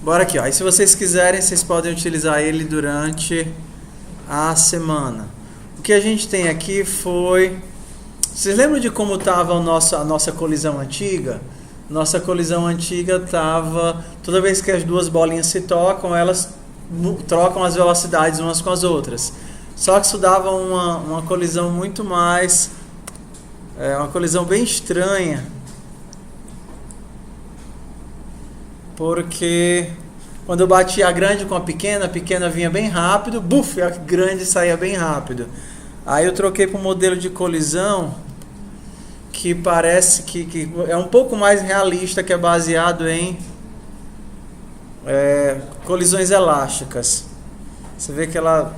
Bora aqui, ó. E se vocês quiserem, vocês podem utilizar ele durante a semana. O que a gente tem aqui foi... Vocês lembram de como estava a nossa colisão antiga? Nossa colisão antiga estava... Toda vez que as duas bolinhas se tocam, elas trocam as velocidades umas com as outras. Só que isso dava uma colisão muito mais... uma colisão bem estranha. Porque quando eu batia a grande com a pequena vinha bem rápido, buf, a grande saía bem rápido. Aí eu troquei para um modelo de colisão que parece que é um pouco mais realista, que é baseado em colisões elásticas. Você vê que ela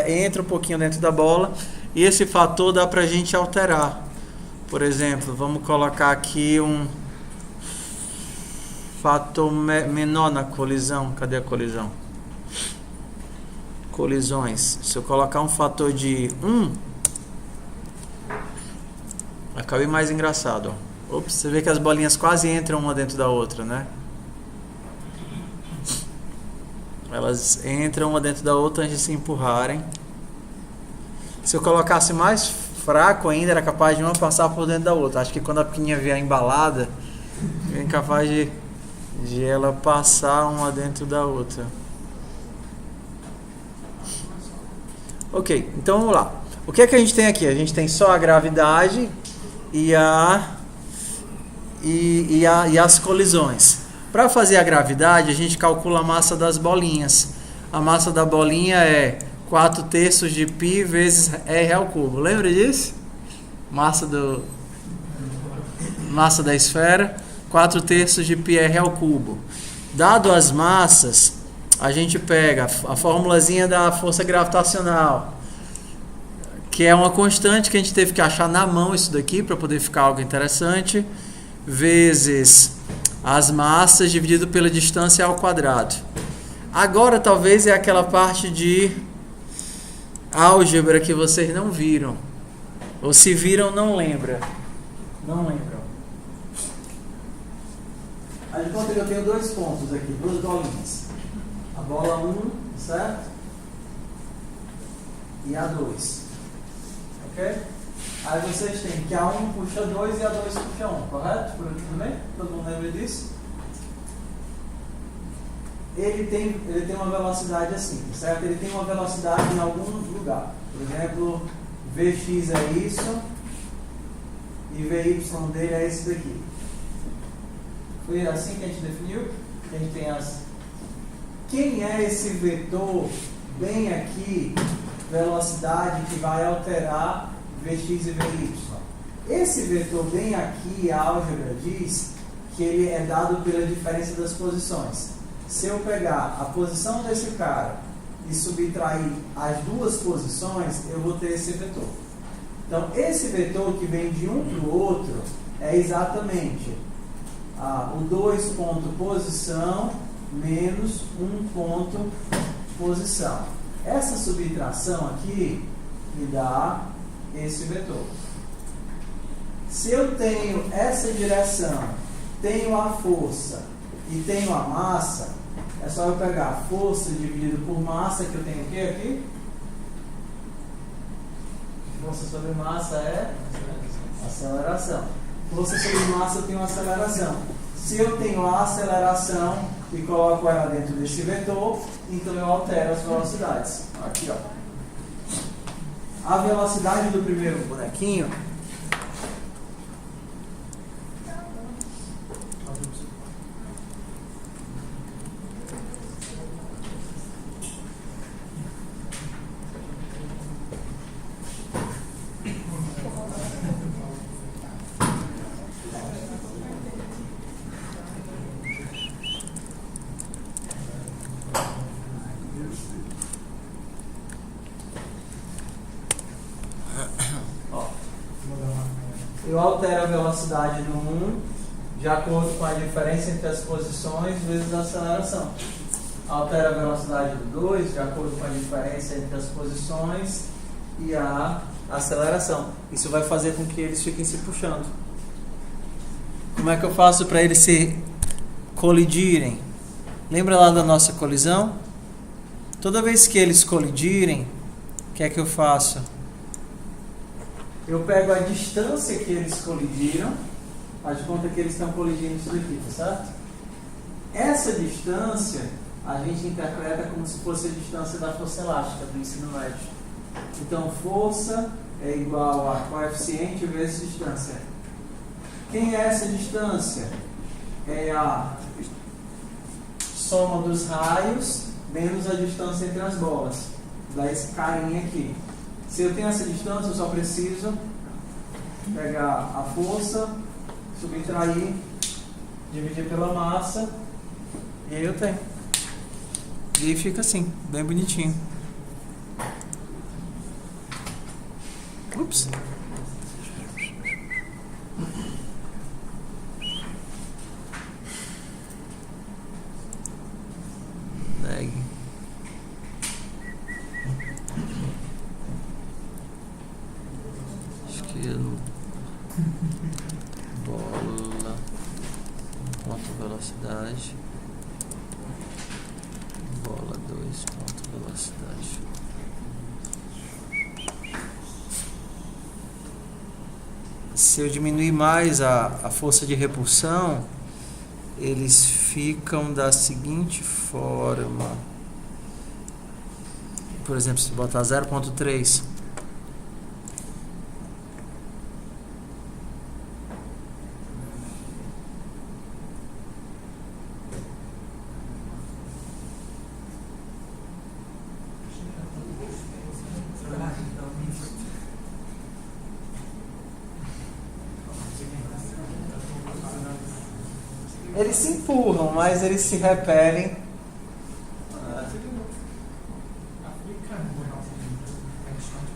entra um pouquinho dentro da bola e esse fator dá para a gente alterar. Por exemplo, vamos colocar aqui um fator menor na colisão. Cadê a colisão? Colisões. Se eu colocar um fator de 1, vai ficar bem mais engraçado. Ó. Ops, você vê que as bolinhas quase entram uma dentro da outra, né? Elas entram uma dentro da outra antes de se empurrarem. Se eu colocasse mais fraco ainda, era capaz de uma passar por dentro da outra. Acho que quando a pequenininha vier embalada, é capaz de ela passar uma dentro da outra. Ok, então vamos lá. O que é que a gente tem aqui? A gente tem só a gravidade e as colisões. Para fazer a gravidade, a gente calcula a massa das bolinhas. A massa da bolinha é 4/3 de π vezes r ao cubo. Lembra disso? Massa da esfera, 4/3 de πr ao cubo. Dado as massas, a gente pega a formulazinha da força gravitacional, que é uma constante que a gente teve que achar na mão isso daqui para poder ficar algo interessante, vezes as massas dividido pela distância ao quadrado. Agora talvez é aquela parte de álgebra que vocês não viram. Ou se viram, não lembram. Não lembram. A gente conta que eu tenho 2 pontos aqui, 2 bolinhas. A bola 1, certo? E a 2. Ok? Aí vocês têm que a 1 puxa 2 e a 2 puxa 1, correto? Por aqui também? Todo mundo lembra disso? Ele tem uma velocidade assim, certo? Ele tem uma velocidade em algum lugar. Por exemplo, Vx é isso e Vy dele é esse daqui. Foi assim que a gente definiu? A gente tem Quem é esse vetor bem aqui, velocidade que vai alterar Vx e Vy? Esse vetor bem aqui, a álgebra diz que ele é dado pela diferença das posições. Se eu pegar a posição desse cara e subtrair as duas posições, eu vou ter esse vetor. Então, esse vetor que vem de um para o outro é exatamente o 2 ponto posição menos 1 ponto posição. Essa subtração aqui me dá esse vetor. Se eu tenho essa direção, tenho a força e tenho a massa, é só eu pegar a força dividido por massa, que eu tenho o que aqui? Força sobre massa é aceleração. Força sobre massa eu tenho aceleração. Se eu tenho a aceleração e coloco ela dentro desse vetor, então eu altero as velocidades. Aqui, ó. A velocidade do primeiro bonequinho eu altero a velocidade do 1 de acordo com a diferença entre as posições vezes a aceleração. Altero a velocidade do 2 de acordo com a diferença entre as posições e a aceleração. Isso vai fazer com que eles fiquem se puxando. Como é que eu faço para eles se colidirem? Lembra lá da nossa colisão? Toda vez que eles colidirem, o que é que eu faço? Eu pego a distância que eles colidiram, faz de conta que eles estão colidindo isso daqui, tá certo? Essa distância a gente interpreta como se fosse a distância da força elástica do ensino médio. Então, força é igual a coeficiente vezes distância. Quem é essa distância? É a soma dos raios menos a distância entre as bolas. Dá esse carinha aqui. Se eu tenho essa distância, eu só preciso pegar a força, subtrair, dividir pela massa, e aí eu tenho. E aí fica assim, bem bonitinho. Ups. Lag. Esquilo. Bola. Ponto velocidade. Bola 2, ponto velocidade. Se eu diminuir mais a força de repulsão, eles ficam da seguinte forma. Por exemplo, se botar 0.3. Eles se empurram, mas eles se repelem.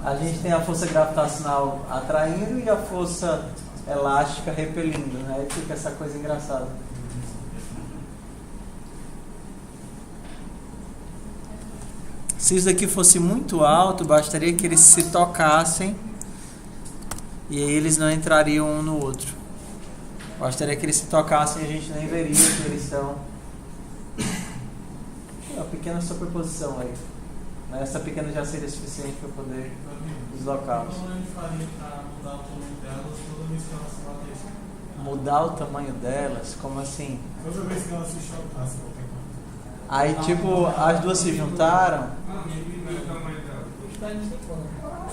A gente tem a força gravitacional atraindo e a força elástica repelindo, né? Aí fica essa coisa engraçada. Se isso daqui fosse muito alto, bastaria que eles se tocassem e aí eles não entrariam um no outro. Bastaria que eles se tocassem e a gente nem veria que eles estão. Uma pequena superposição aí. Essa pequena já seria suficiente para poder deslocá-los. Como a gente faria para mudar o tamanho delas toda vez que elas se batessem? Mudar o tamanho delas? Como assim? Toda vez que elas se chocassem. Aí, tipo, as duas se juntaram. Diminuiu o tamanho delas.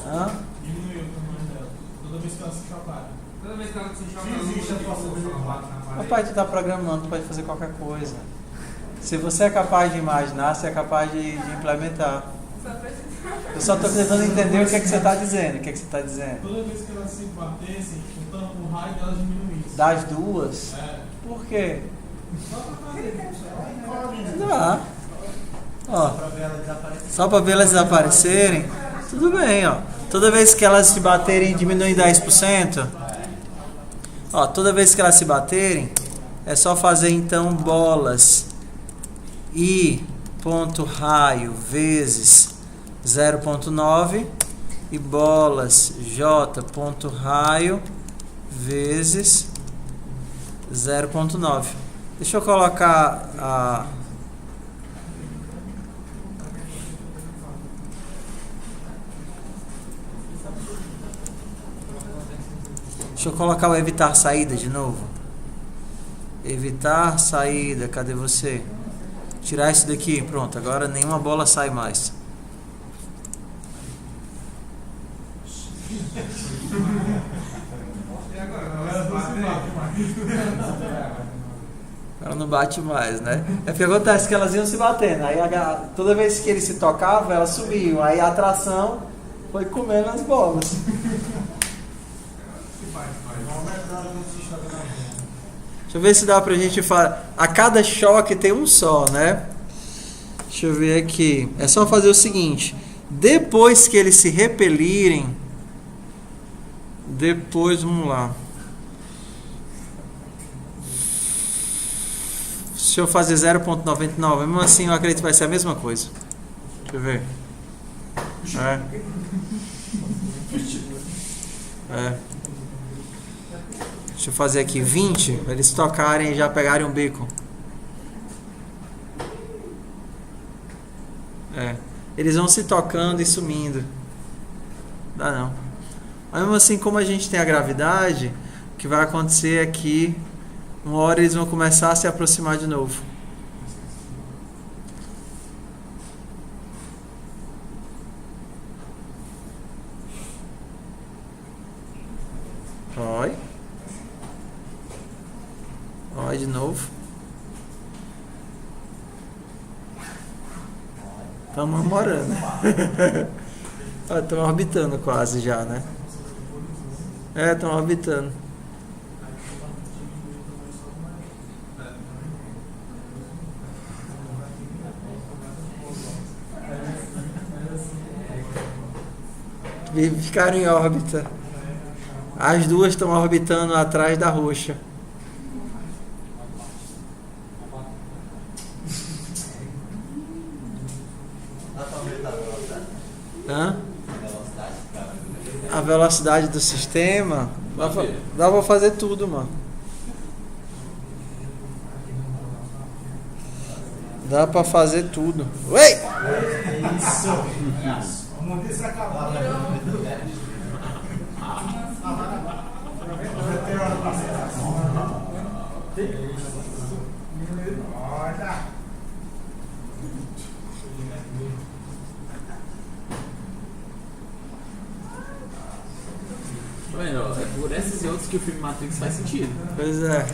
Hã? Diminuiu o tamanho delas. Toda vez que elas se chocarem. Toda vez que ela se choca, Se existe a possibilidade. Papai, tu tá programando, tu pode fazer qualquer coisa. Se você é capaz de imaginar, você é capaz de implementar. Eu só estou tentando entender o que é que você está dizendo. O que é que você está dizendo? Toda vez que elas se batessem, o raio delas diminuísse. Das duas? É. Por quê? Só para fazer. Dá. Ó, só para ver elas desaparecerem? Tudo bem, ó. Toda vez que elas se baterem, diminui 10%. Ó, toda vez que elas se baterem, é só fazer então bolas I ponto raio vezes 0.9 e bolas J ponto raio vezes 0.9. Deixa eu colocar a Deixa eu colocar o evitar saída de novo. Evitar saída, cadê você? Tirar isso daqui, pronto, agora nenhuma bola sai mais. Ela não bate mais, né? É porque acontece que elas iam se batendo. Aí toda vez que eles se tocavam, elas subiam. Aí a atração foi comendo as bolas. Deixa eu ver se dá pra gente falar. A cada choque tem um só, né? Deixa eu ver aqui. É só fazer o seguinte. Depois que eles se repelirem. Depois, vamos lá. Se eu fazer 0.99, mesmo assim eu acredito que vai ser a mesma coisa. Deixa eu ver. Deixa eu fazer aqui 20, para eles tocarem e já pegarem um bico. Eles vão se tocando e sumindo. Dá não. Mas mesmo assim, como a gente tem a gravidade, o que vai acontecer é que uma hora eles vão começar a se aproximar de novo. Oi, de novo. Estamos namorando. Estamos orbitando quase já, né? Estamos orbitando. Ficaram em órbita. As duas estão orbitando atrás da roxa. A velocidade do sistema dá pra fazer tudo, mano. Dá pra fazer tudo. Oi! Isso! Vamos manter essa calada. É por esses e outros que o filme Matrix faz sentido. Pois é.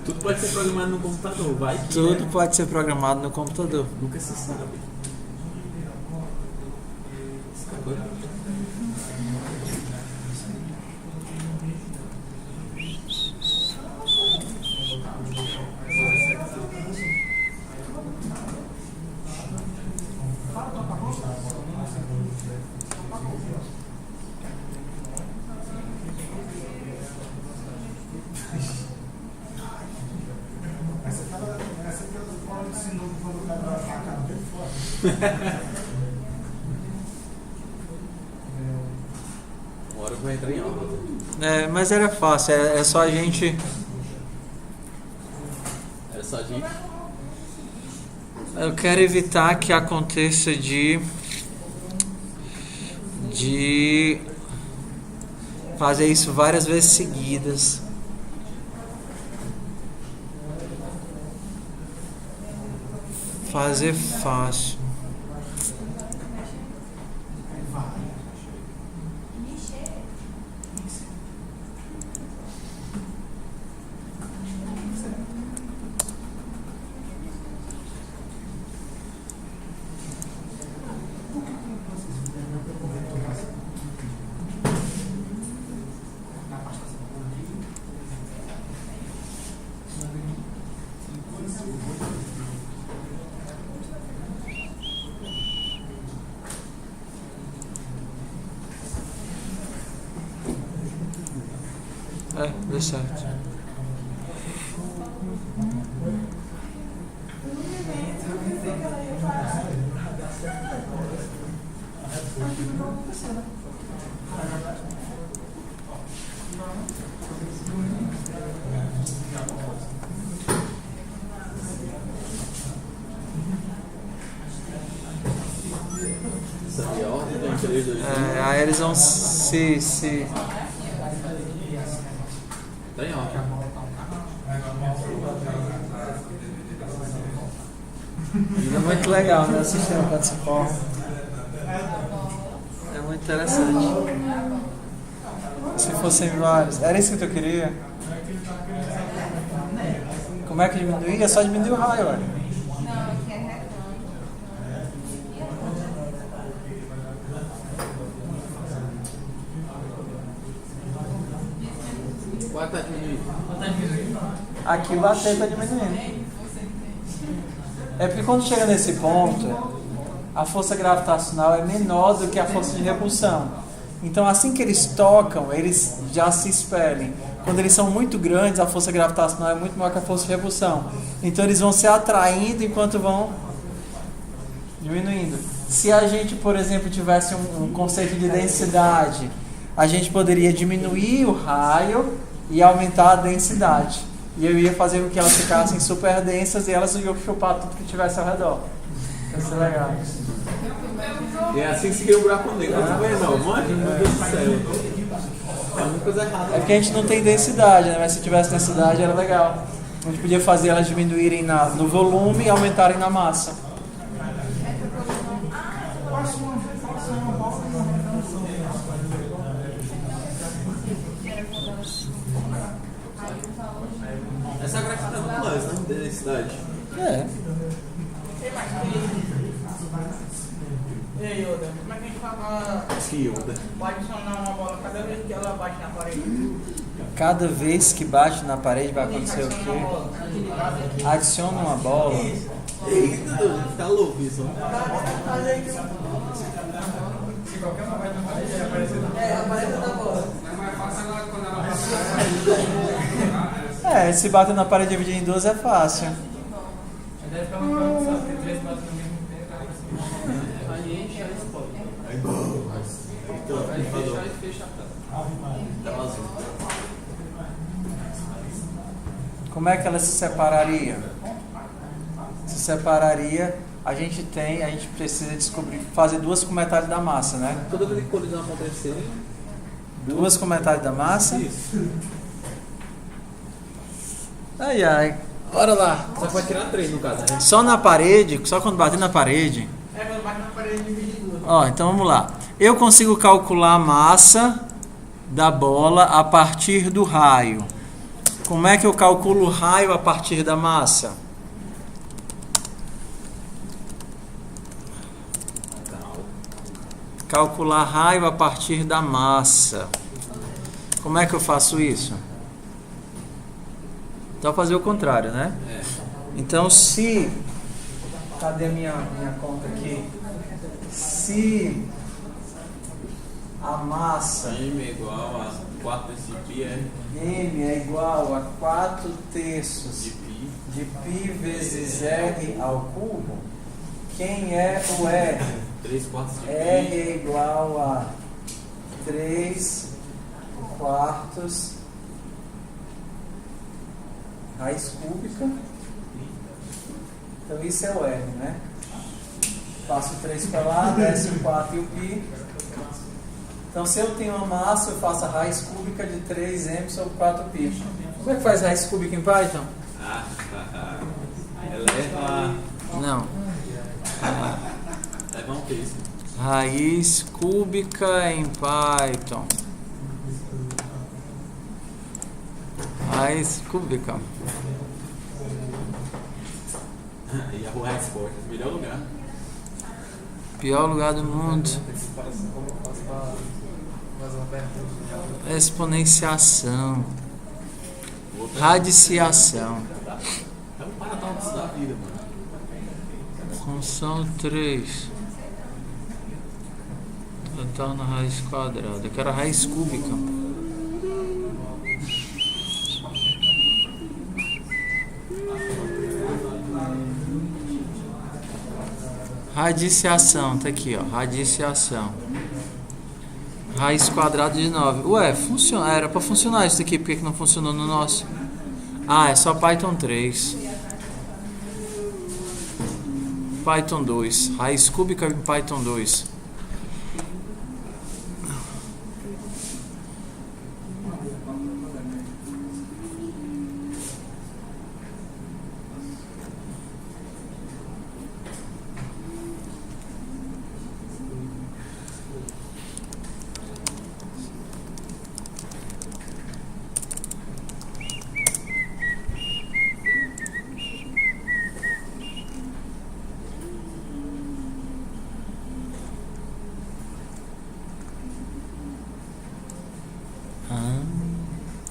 Tudo pode ser programado no computador, vai que Tudo pode ser programado no computador. nunca se sabe. Uma hora vai entrar em aula. Mas era fácil, é só a gente. Era só a gente. Eu quero evitar que aconteça de fazer isso várias vezes seguidas. Fazer fácil. Deu certo. Aí eles vão se Tem, ó. É muito legal, né? O sistema quando se forma. É muito interessante. Se fossem vários. Era isso que tu queria? Como é que diminuía? É só diminuir o raio, ué. Qual tá diminuindo? Aqui o bater está diminuindo. É porque quando chega nesse ponto, a força gravitacional é menor do que a força de repulsão. Então assim que eles tocam, eles já se expelem. Quando eles são muito grandes, a força gravitacional é muito maior que a força de repulsão. Então eles vão se atraindo enquanto vão diminuindo. Se a gente, por exemplo, tivesse um conceito de densidade, a gente poderia diminuir o raio e aumentar a densidade. E eu ia fazer com que elas ficassem super densas e elas iam chupar tudo que tivesse ao redor. Isso é legal. E é assim que se cria um buraco negro. Não é não, mano? Meu Deus do céu. É uma coisa errada. É porque a gente não tem densidade, né? Mas se tivesse densidade era legal. A gente podia fazer elas diminuírem no volume e aumentarem na massa. Essa gráfica tá no plus, né? Densidade. É. E aí, Yoda, como é que a gente fala? Que onda. Pode adicionar uma bola cada vez que ela bate na parede? Cada vez que bate na parede vai acontecer o quê? Adiciona uma bola. Eita, Dudu, tá louco isso. Se qualquer uma vai na parede, vai aparecer na parede. É, a parede da bola. É mais fácil agora quando ela É, se bater na parede e dividir em duas é fácil. deve ficar uma condição, tem 3 bases no mesmo tempo. Aí enche, aí explode. Aí, bom. Então, Aí falou. fecha a casa. Tá vazio. Como é que ela se separaria? Se separaria, a gente precisa descobrir, fazer duas com metade da massa, né? Toda vez que colisão acontecer, Duas com metade da massa. isso. Ai, ai. Bora lá. Só que vai tirar 3 no caso, né? Só na parede, só quando bater na parede. É, quando bate na parede, divide em duas. Ó, então vamos lá. Eu consigo calcular a massa da bola a partir do raio. Como é que eu calculo o raio a partir da massa? Calcular raio a partir da massa. Como é que eu faço isso? Então, fazer o contrário, né? É. Então, se... Cadê a minha conta aqui? Se a massa M é igual a 4 desse pi é M é igual a 4 terços de pi. de π vezes R ao cubo, quem é o R? 3 quartos de R pi. é igual a 3 quartos raiz cúbica. Então isso é o R, né? Passo 3 para lá, desce o 4 e o π. Então se eu tenho uma massa, eu faço a raiz cúbica de 3m sobre 4π. Como é que faz raiz cúbica em Python? Eleva. Não. Leva um terço. Raiz cúbica em Python. Raiz cúbica. E a rua Export, melhor lugar. Pior lugar do mundo. Exponenciação. Radiciação. É um paradoxo da vida, mano. Função 3. Total na raiz quadrada. Eu quero a raiz cúbica. Radiciação, tá aqui, ó. Radiciação. Raiz quadrada de 9. Ué, funciona. Era pra funcionar isso daqui, por que não funcionou no nosso? Ah, é só Python 3. Python 2. Raiz cúbica em Python 2.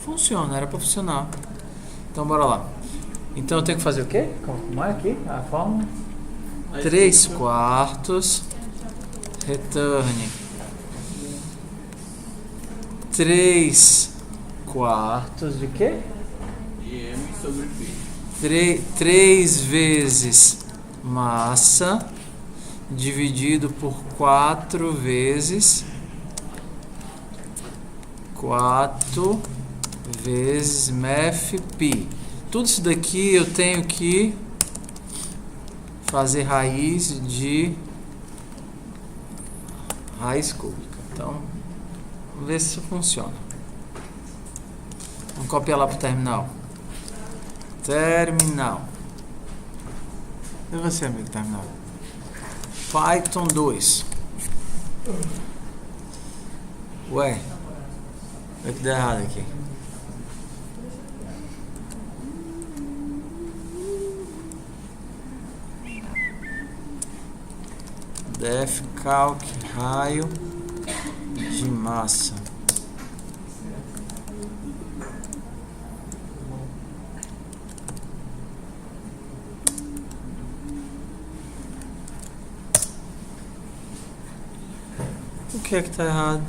Funciona, era pra funcionar. Então bora lá. Então eu tenho que fazer o quê? Como é aqui a fórmula? 3 quartos return 3 quartos de quê? De M sobre pi. 3 vezes massa dividido por 4 vezes 4 vezes math pi. Tudo isso daqui eu tenho que fazer raiz de raiz cúbica. Então, vamos ver se isso funciona. Vamos copiar lá para o terminal. Terminal. E você, amigo, terminal? Python 2. Ué, o que deu errado aqui? Def calc raio de massa. O que é que tá errado?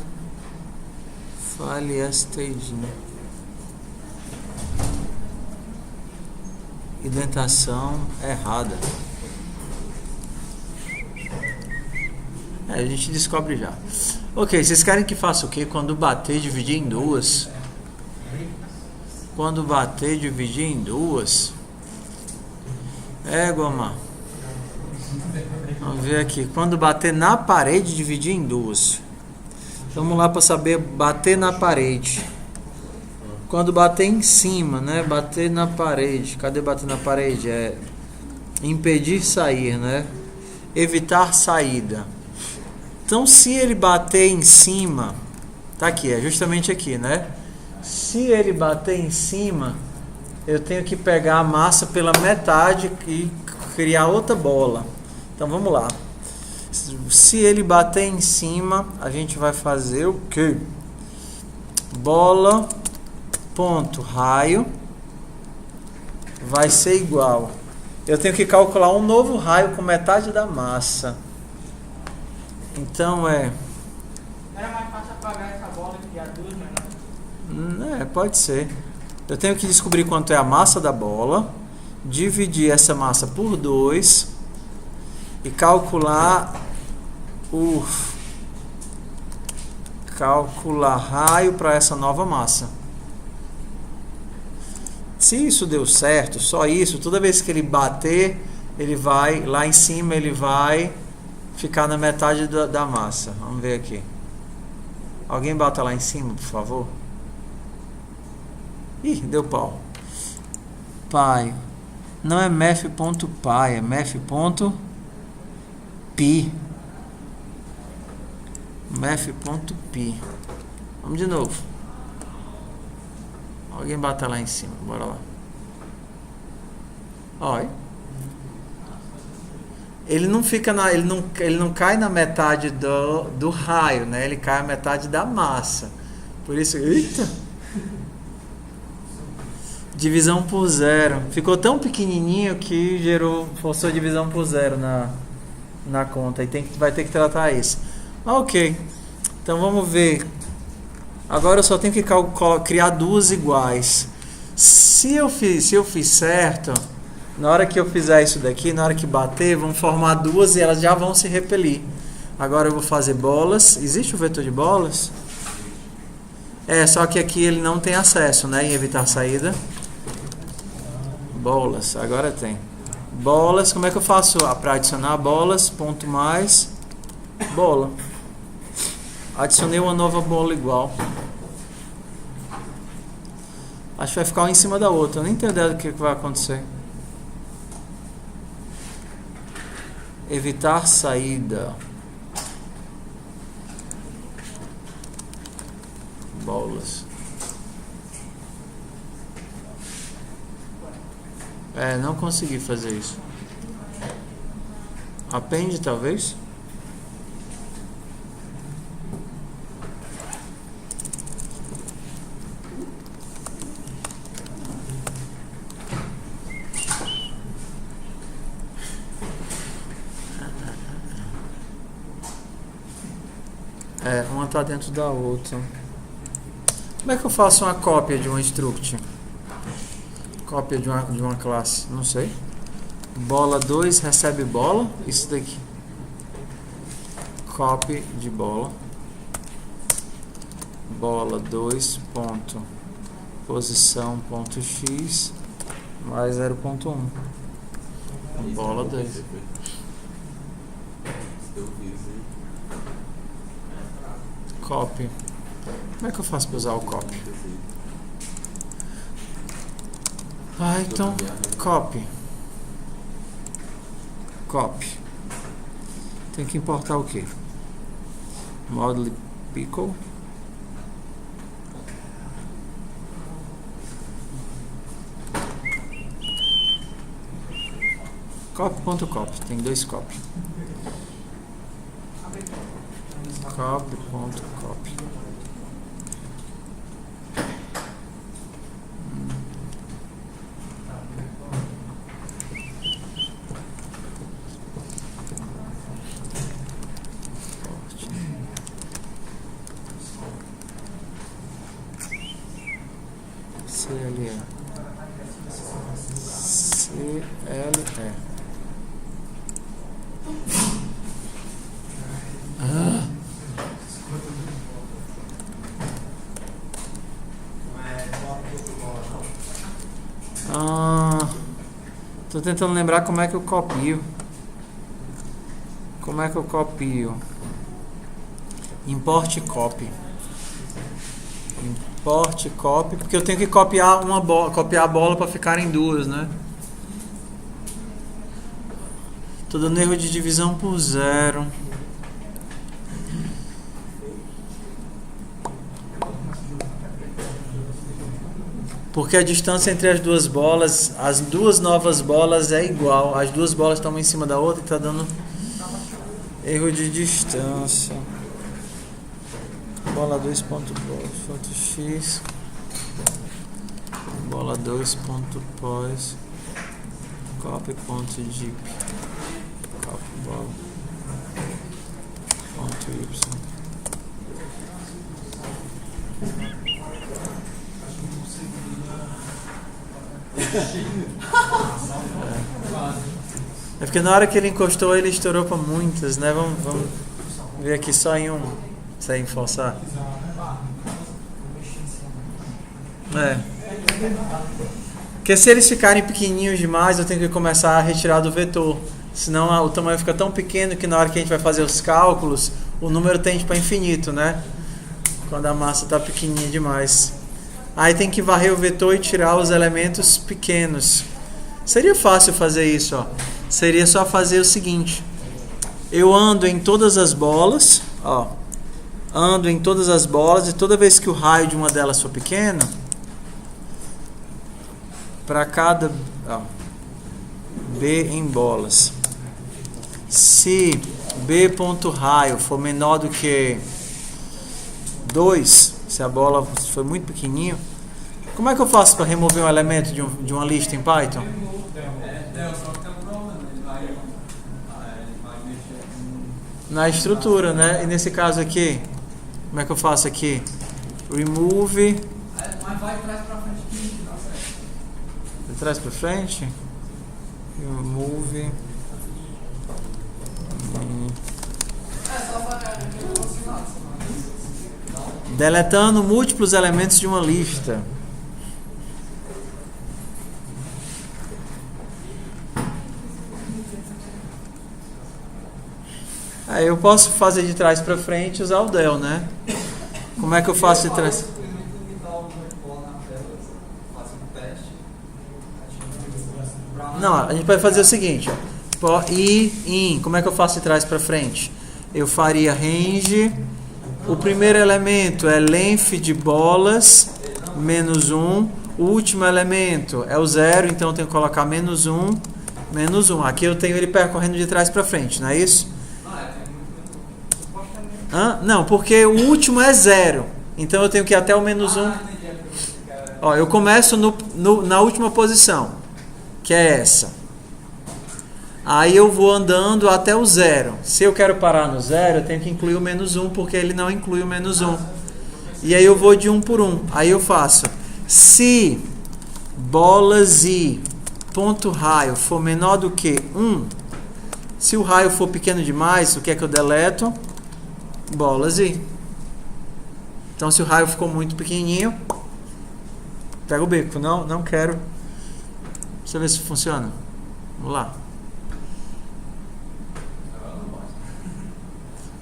File staging. Indentação errada. A gente descobre já. Ok, vocês querem que faça o quê? Quando bater, dividir em duas. Quando bater, dividir em duas. Goma. Vamos ver aqui. Quando bater na parede, dividir em duas. Vamos lá para saber bater na parede. Quando bater em cima, né? Bater na parede. Cadê bater na parede? É impedir sair, né? Evitar saída. Então, se ele bater em cima, tá aqui, é justamente aqui, né? Se ele bater em cima, eu tenho que pegar a massa pela metade e criar outra bola. Então, vamos lá. Se ele bater em cima, a gente vai fazer o quê? Bola ponto raio vai ser igual. Eu tenho que calcular um novo raio com metade da massa. Então Era mais fácil apagar essa bola e criar duas, mas não. pode ser. Eu tenho que descobrir quanto é a massa da bola, dividir essa massa por 2 e calcular raio para essa nova massa. Se isso deu certo, só isso, toda vez que ele bater, ele vai lá em cima, ele vai ficar na metade da massa. Vamos ver aqui. Alguém bota lá em cima, por favor. Ih, deu pau. Pi. Não é math.py, é math.pi. Math.pi. Vamos de novo. Alguém bota lá em cima. Bora lá. Olha. Ele não fica ele não cai na metade do raio, né? Ele cai na metade da massa. Por isso, eita. Divisão por zero. Ficou tão pequenininho que forçou divisão por zero na conta. E vai ter que tratar isso. Ok. Então vamos ver. Agora eu só tenho que criar duas iguais. Se eu fiz certo, na hora que eu fizer isso daqui, na hora que bater, vão formar duas e elas já vão se repelir. Agora eu vou fazer bolas. Existe o vetor de bolas? Só que aqui ele não tem acesso, né? Em evitar saída. Bolas, agora tem. Bolas, como é que eu faço para adicionar bolas? Ponto mais bola. Adicionei uma nova bola igual. Acho que vai ficar uma em cima da outra. Eu nem tenho ideia do que vai acontecer. Evitar saída. Bolas. Não consegui fazer isso. Append, talvez? Uma está dentro da outra. Como é que eu faço uma cópia de um struct? Cópia de uma classe? Não sei. Bola 2 recebe bola. Isso daqui. Copy de bola. Bola 2 ponto posição ponto x mais 0.1. Bola 2. Copy. Como é que eu faço para usar o copy? Python copy. Copy. Tem que importar o que? Model pickle. Copy.copy. Tem 2 copy. Copy.copy. CLE. Tô tentando lembrar como é que eu copio. Import copy. Import copy, porque eu tenho que copiar uma bola, copiar a bola para ficarem duas, né? Tô dando erro de divisão por 0. Porque a distância entre as duas bolas, as duas novas bolas é igual. As duas bolas estão uma em cima da outra e está dando erro de distância. Bola 2.x. Bola 2.pos. Copy.dip. Copy bola. .y. É porque na hora que ele encostou ele estourou para muitas, né? Vamos ver aqui só em um, sem forçar. Porque se eles ficarem pequenininhos demais eu tenho que começar a retirar do vetor, senão o tamanho fica tão pequeno que na hora que a gente vai fazer os cálculos o número tende para infinito, né? Quando a massa está pequenininha demais. Aí tem que varrer o vetor e tirar os elementos pequenos. Seria fácil fazer isso, ó. Seria só fazer o seguinte. Eu ando em todas as bolas, ó. Ando em todas as bolas e toda vez que o raio de uma delas for pequeno, para cada B em bolas. Se B.raio for menor do que 2, se a bola foi muito pequenininho, como é que eu faço para remover um elemento de uma lista em Python? Na estrutura, né? E nesse caso aqui, como é que eu faço aqui? Remove. Mas vai trás pra frente que dá certo. De trás para frente? Remove. Só para Deletando múltiplos elementos de uma lista. Eu posso fazer de trás para frente e usar o del, né? Como é que eu faço de trás? Não, a gente vai fazer o seguinte, ó. In, como é que eu faço de trás para frente? Eu faria range. O primeiro elemento é length de bolas, menos 1. O último elemento é o 0, então eu tenho que colocar menos 1, menos 1. Aqui eu tenho ele percorrendo de trás para frente, não é isso? Não, porque o último é 0. Então eu tenho que ir até o menos 1. Ó, eu começo na última posição, que é essa. Aí eu vou andando até o 0. Se eu quero parar no 0, eu tenho que incluir o menos 1, porque ele não inclui o menos 1. E aí eu vou de 1 por 1. Aí eu faço, se bolas i ponto raio for menor do que 1, se o raio for pequeno demais, o que é que eu deleto? Bolas i. Então se o raio ficou muito pequenininho, pega o beco. Não quero. Deixa eu ver se funciona. Vamos lá.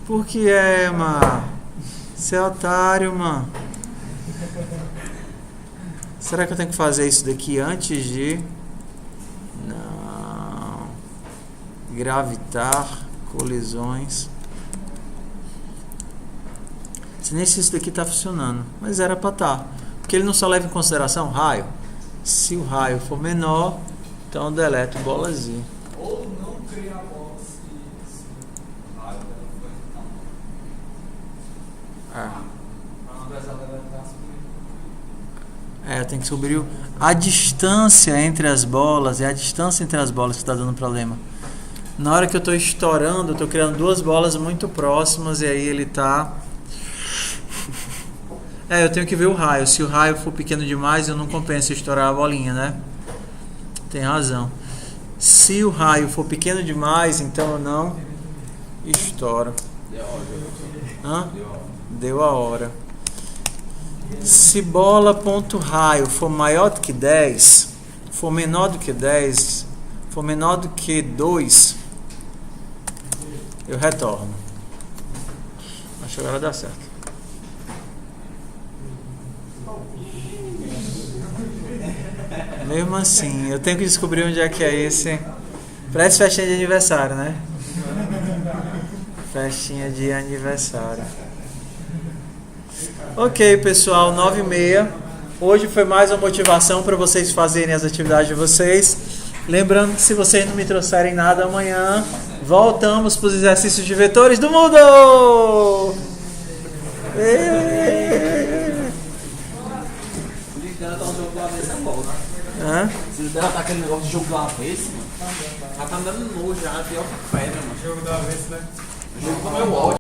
Por que é, mano? Você é otário, mano. Será que eu tenho que fazer isso daqui antes de... Não. Gravitar, colisões. Se nem se isso daqui está funcionando. Mas era para estar. Porque ele não só leva em consideração raio. Se o raio for menor, então eu deleto bola Z. Ou não criar bola se raio dela foi É. Para Eu tenho que subir a distância entre as bolas. É a distância entre as bolas que está dando problema. Na hora que eu estou estourando, eu estou criando duas bolas muito próximas e aí ele está... eu tenho que ver o raio. Se o raio for pequeno demais, eu não compenso estourar a bolinha, né? Tem razão. Se o raio for pequeno demais, então eu não estouro. Hã? Deu a hora. Se bola ponto raio for maior do que 10, for menor do que 10, for menor do que 2, eu retorno. Acho que agora dá certo. Mesmo assim, eu tenho que descobrir onde é que é esse. Parece festinha de aniversário, né? Festinha de aniversário. Ok, pessoal, 9h30. Hoje foi mais uma motivação para vocês fazerem as atividades de vocês. Lembrando que se vocês não me trouxerem nada amanhã, voltamos para os exercícios de vetores do mundo! Se dela tá aquele negócio de jogo do avesso, mano. Ela tá andando nojo já, pior que pedra, mano. jogo da vez, né? O jogo como é o ódio.